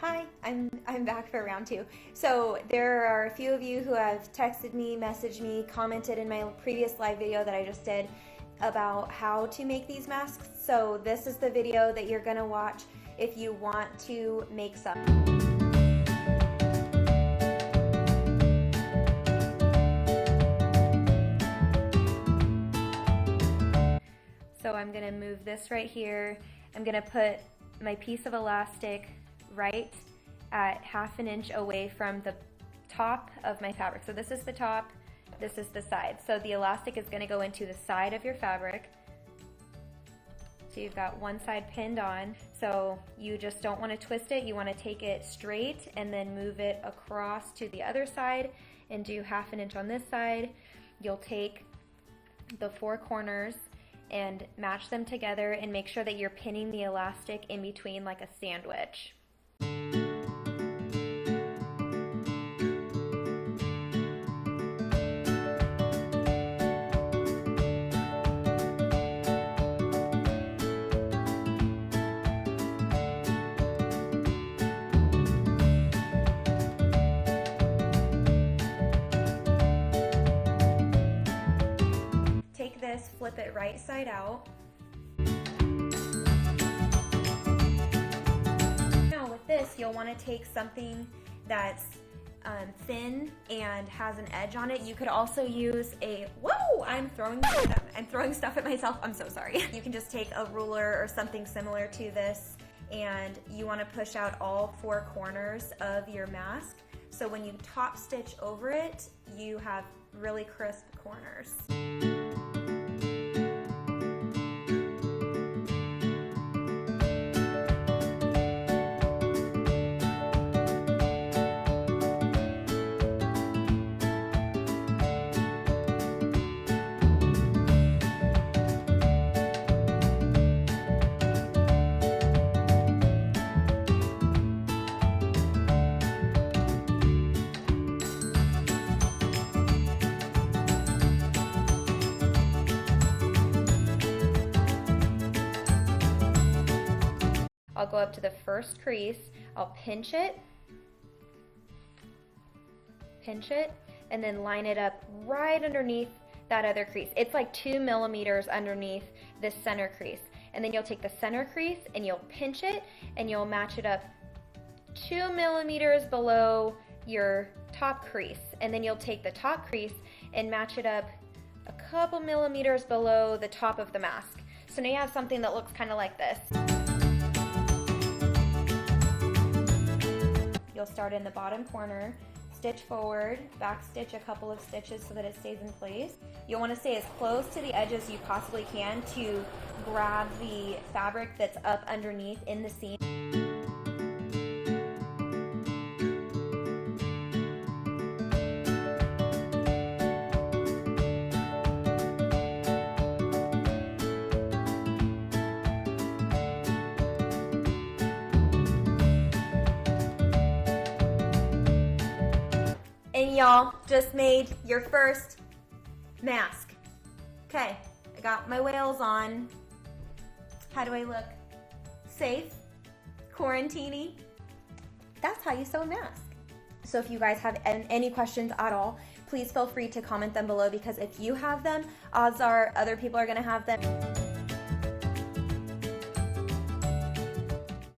Hi, I'm back for round two. So there are a few of you who have texted me, messaged me, commented in my previous live video that I just did about how to make these masks. So this is the video that you're gonna watch if you want to make some. So I'm gonna move this right here. I'm gonna put my piece of elastic right at 1/2 inch away from the top of my fabric. So this is the top, this is the side. So the elastic is gonna go into the side of your fabric. So you've got one side pinned on. So you just don't wanna twist it. You wanna take it straight and then move it across to the other side and do 1/2 inch on this side. You'll take the 4 corners and match them together and make sure that you're pinning the elastic in between like a sandwich. Take this, flip it right side out. Now with this, you'll want to take something that's thin and has an edge on it. You could also use a, whoa, I'm throwing stuff at myself. I'm so sorry. You can just take a ruler or something similar to this, and you want to push out all 4 corners of your mask. So when you top stitch over it, you have really crisp corners. I'll go up to the first crease, I'll pinch it, and then line it up right underneath that other crease. It's like 2 millimeters underneath this center crease. And then you'll take the center crease and you'll pinch it and you'll match it up 2 millimeters below your top crease. And then you'll take the top crease and match it up a couple millimeters below the top of the mask. So now you have something that looks kind of like this. You'll start in the bottom corner, stitch forward, back stitch a couple of stitches so that it stays in place. You'll want to stay as close to the edge as you possibly can to grab the fabric that's up underneath in the seam. And y'all just made your first mask. Okay, I got my whales on. How do I look? Safe? Quarantini? That's how you sew a mask. So if you guys have any questions at all, please feel free to comment them below, because if you have them, odds are other people are gonna have them.